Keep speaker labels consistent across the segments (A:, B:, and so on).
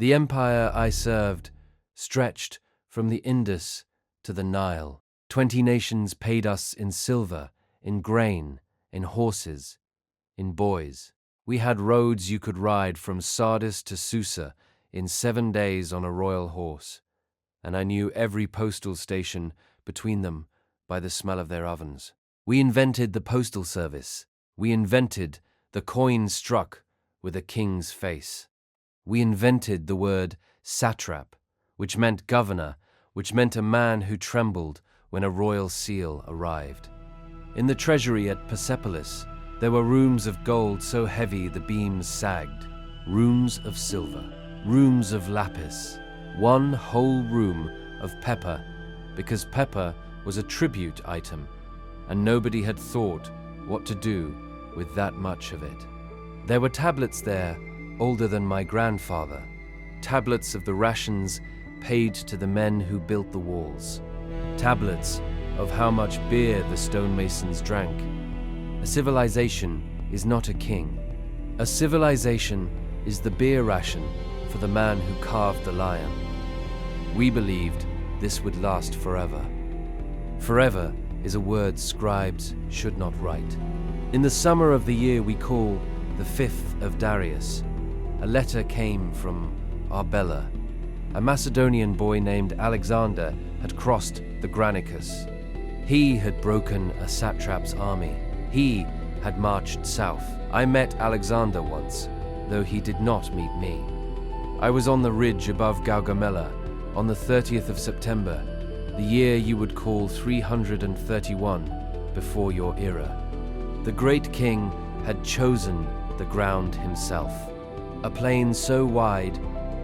A: The empire I served stretched from the Indus to the Nile. 20 nations paid us in silver, in grain, in horses, in boys. We had roads you could ride from Sardis to Susa in 7 days on a royal horse, and I knew every postal station between them by the smell of their ovens. We invented the postal service. We invented the coin struck with a king's face. We invented the word satrap, which meant governor, which meant a man who trembled when a royal seal arrived. In the treasury at Persepolis, there were rooms of gold so heavy the beams sagged, rooms of silver, rooms of lapis, one whole room of pepper, because pepper was a tribute item, and nobody had thought what to do with that much of it. There were tablets there older than my grandfather, tablets of the rations paid to the men who built the walls, tablets of how much beer the stonemasons drank. A civilization is not a king. A civilization is the beer ration for the man who carved the lion. We believed this would last forever. Forever is a word scribes should not write. In the summer of the year we call the 5th of Darius, a letter came from Arbela. A Macedonian boy named Alexander had crossed the Granicus. He had broken a satrap's army. He had marched south. I met Alexander once, though he did not meet me. I was on the ridge above Gaugamela on the 30th of September, the year you would call 331 before your era. The great king had chosen the ground himself, a plain so wide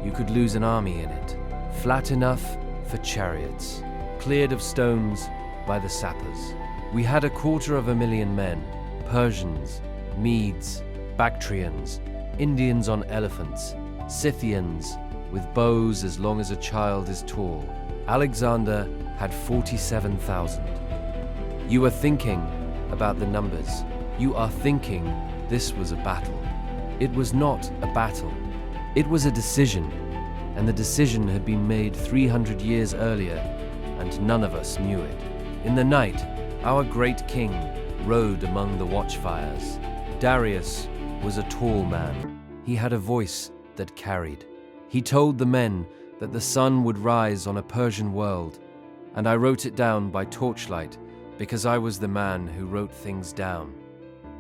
A: you could lose an army in it, flat enough for chariots, cleared of stones by the sappers. We had 250,000 men, Persians, Medes, Bactrians, Indians on elephants, Scythians with bows as long as a child is tall. Alexander had 47,000. You are thinking about the numbers. You are thinking this was a battle. It was not a battle. It was a decision, and the decision had been made 300 years earlier, and none of us knew it. In the night, our great king rode among the watchfires. Darius was a tall man. He had a voice that carried. He told the men that the sun would rise on a Persian world, and I wrote it down by torchlight because I was the man who wrote things down.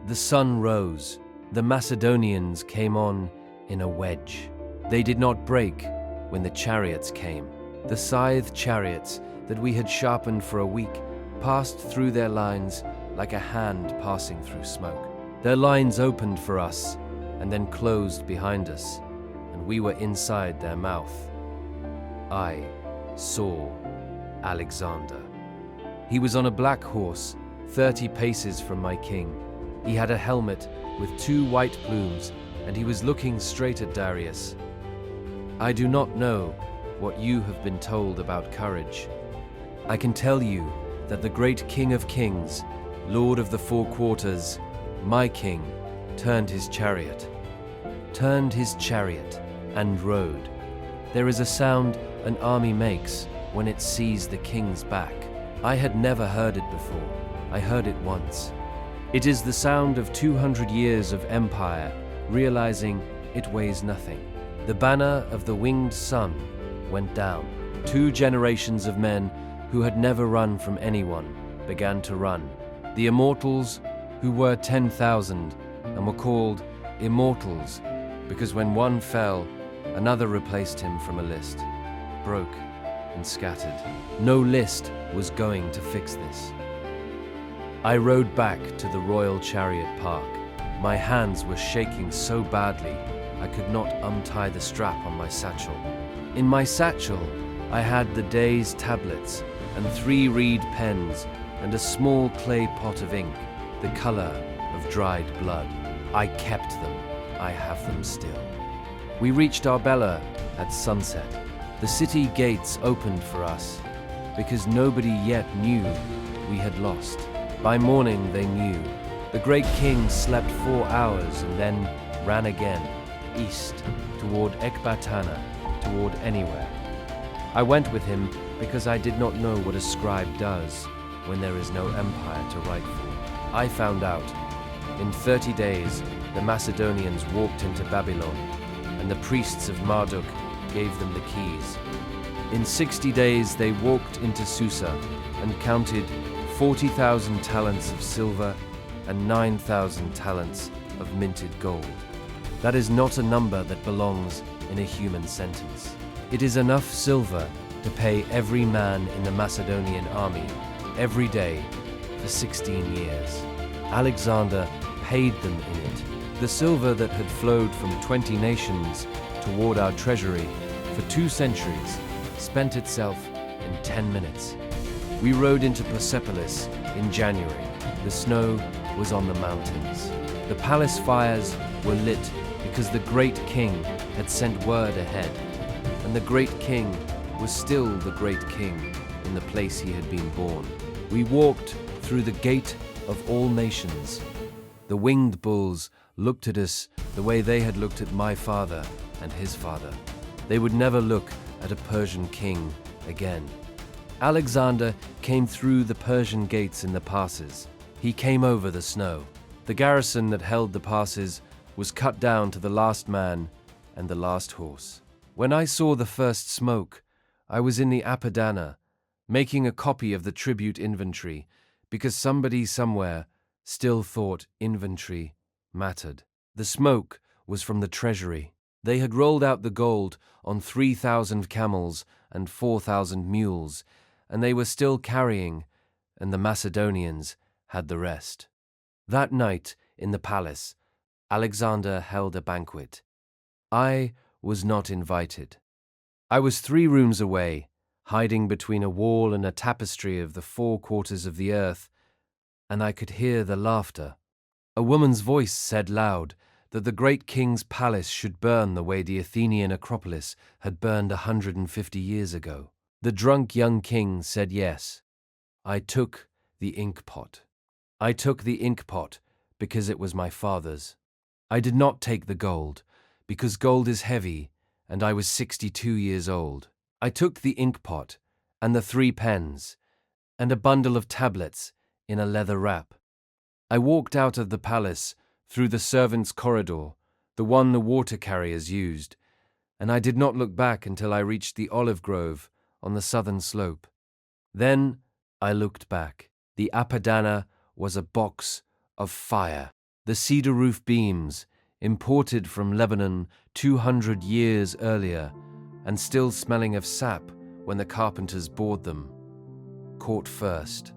A: The sun rose. The Macedonians came on in a wedge. They did not break when the chariots came. The scythe chariots that we had sharpened for a week passed through their lines like a hand passing through smoke. Their lines opened for us and then closed behind us, and we were inside their mouth. I saw Alexander. He was on a black horse, 30 paces from my king. He had a helmet with 2 white plumes, and he was looking straight at Darius. I do not know what you have been told about courage. I can tell you that the great King of Kings, Lord of the 4 quarters, my king, turned his chariot and rode. There is a sound an army makes when it sees the king's back. I had never heard it before. I heard it once. It is the sound of 200 years of empire realizing it weighs nothing. The banner of the winged sun went down. 2 generations of men who had never run from anyone began to run. The immortals, who were 10,000 and were called immortals because when one fell, another replaced him from a list, broke and scattered. No list was going to fix this. I rode back to the royal chariot park. My hands were shaking so badly I could not untie the strap on my satchel. In my satchel, I had the day's tablets and 3 reed pens and a small clay pot of ink, the color of dried blood. I kept them. I have them still. We reached Arbela at sunset. The city gates opened for us because nobody yet knew we had lost. By morning they knew. The great king slept 4 hours and then ran again, east toward Ecbatana, toward anywhere. I went with him because I did not know what a scribe does when there is no empire to write for. I found out. In 30 days, the Macedonians walked into Babylon, and the priests of Marduk gave them the keys. In 60 days, they walked into Susa and counted 40,000 talents of silver and 9,000 talents of minted gold. That is not a number that belongs in a human sentence. It is enough silver to pay every man in the Macedonian army every day for 16 years. Alexander paid them in it. The silver that had flowed from 20 nations toward our treasury for 2 centuries spent itself in 10 minutes. We rode into Persepolis in January. The snow was on the mountains. The palace fires were lit because the great king had sent word ahead, and the great king was still the great king in the place he had been born. We walked through the gate of all nations. The winged bulls looked at us the way they had looked at my father and his father. They would never look at a Persian king again. Alexander came through the Persian gates in the passes. He came over the snow. The garrison that held the passes was cut down to the last man and the last horse. When I saw the first smoke, I was in the Apadana, making a copy of the tribute inventory, because somebody somewhere still thought inventory mattered. The smoke was from the treasury. They had rolled out the gold on 3,000 camels and 4,000 mules, and they were still carrying, and the Macedonians had the rest. That night, in the palace, Alexander held a banquet. I was not invited. I was 3 rooms away, hiding between a wall and a tapestry of the 4 quarters of the earth, and I could hear the laughter. A woman's voice said loud that the great king's palace should burn the way the Athenian Acropolis had burned 150 years ago. The drunk young king said yes. I took the ink pot. I took the ink pot because it was my father's. I did not take the gold, because gold is heavy, and I was 62 years old. I took the ink pot, and the 3 pens, and a bundle of tablets in a leather wrap. I walked out of the palace through the servants' corridor, the one the water carriers used, and I did not look back until I reached the olive grove on the southern slope. Then I looked back. The Apadana was a box of fire. The cedar roof beams, imported from Lebanon 200 years earlier, and still smelling of sap when the carpenters bored them, caught first.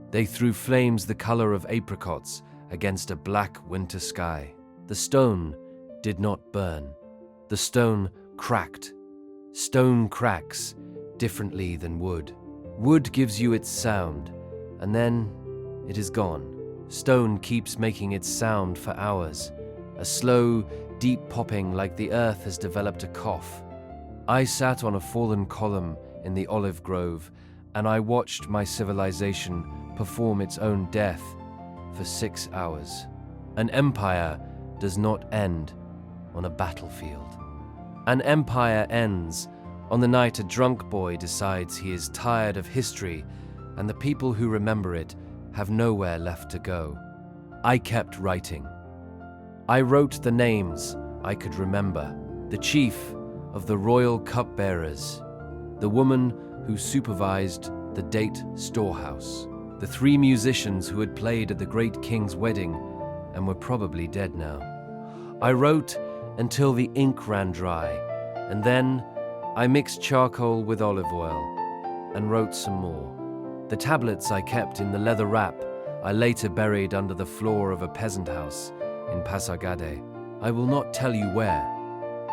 A: They threw flames the color of apricots against a black winter sky. The stone did not burn. The stone cracked. Stone cracks differently than wood. Wood gives you its sound, and then it is gone. Stone keeps making its sound for hours, a slow, deep popping like the earth has developed a cough. I sat on a fallen column in the olive grove, and I watched my civilization perform its own death for 6 hours. An empire does not end on a battlefield. An empire ends on the night a drunk boy decides he is tired of history, and the people who remember it have nowhere left to go. I kept writing. I wrote the names I could remember, the chief of the royal cupbearers, the woman who supervised the date storehouse, the 3 musicians who had played at the great king's wedding and were probably dead now. I wrote until the ink ran dry, and then I mixed charcoal with olive oil and wrote some more. The tablets I kept in the leather wrap I later buried under the floor of a peasant house in Pasargadae. I will not tell you where.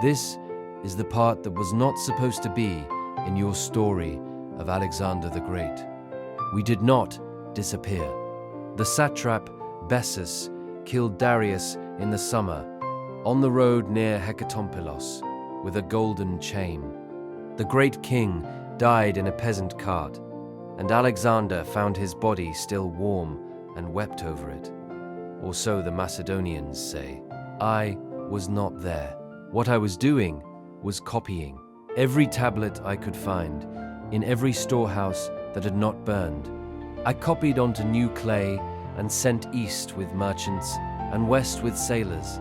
A: This is the part that was not supposed to be in your story of Alexander the Great. We did not disappear. The satrap Bessus killed Darius in the summer on the road near Hecatompylos with a golden chain. The great king died in a peasant cart, and Alexander found his body still warm and wept over it. Or so the Macedonians say. I was not there. What I was doing was copying. every tablet I could find, in every storehouse that had not burned. I copied onto new clay and sent east with merchants, and west with sailors,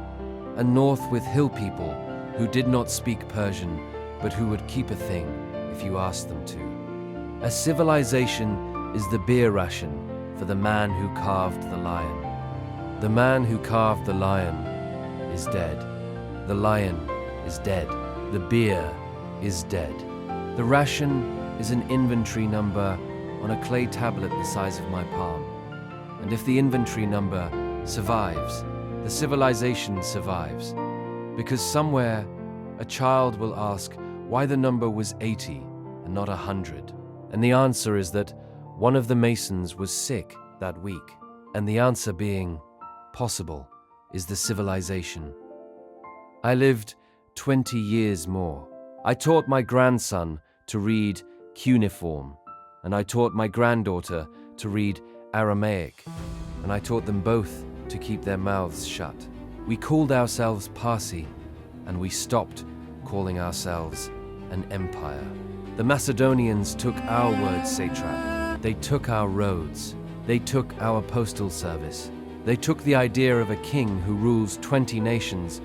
A: and north with hill people who did not speak Persian, but who would keep a thing if you asked them to. A civilization is the beer ration for the man who carved the lion. The man who carved the lion is dead. The lion is dead. The beer is dead. The ration is an inventory number on a clay tablet the size of my palm. And if the inventory number survives, the civilization survives. Because somewhere, a child will ask why the number was 80 and not 100. And the answer is that one of the masons was sick that week. And the answer being possible is the civilization. I lived 20 years more. I taught my grandson to read cuneiform, and I taught my granddaughter to read Aramaic, and I taught them both to keep their mouths shut. We called ourselves Parsi, and we stopped calling ourselves an empire. The Macedonians took our word satrap. They took our roads. They took our postal service. They took the idea of a king who rules 20 nations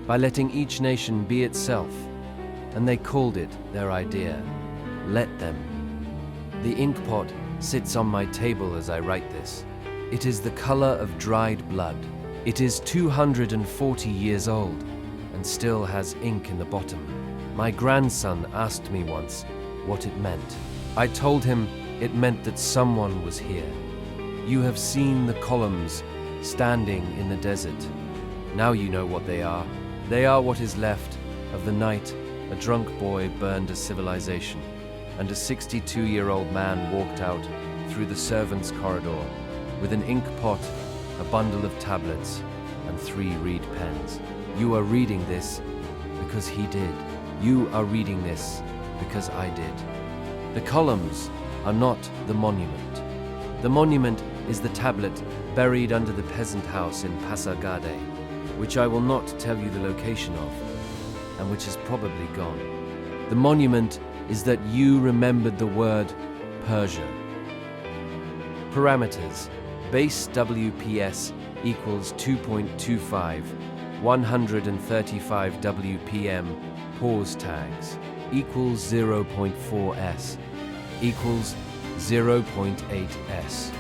A: by letting each nation be itself, and they called it their idea. Let them. The inkpot sits on my table as I write this. It is the color of dried blood. It is 240 years old and still has ink in the bottom. My grandson asked me once what it meant. I told him it meant that someone was here. You have seen the columns standing in the desert. Now you know what they are. They are what is left of the night a drunk boy burned a civilization, and a 62-year-old man walked out through the servants' corridor with an ink pot, a bundle of tablets, and 3 reed pens. You are reading this because he did. You are reading this because I did. The columns are not the monument. The monument is the tablet buried under the peasant house in Pasargadae, which I will not tell you the location of, and which is probably gone. The monument is that you remembered the word Persia. Parameters: base WPS equals 2.25, 135 WPM, pause tags, equals 0.4S, equals 0.8S.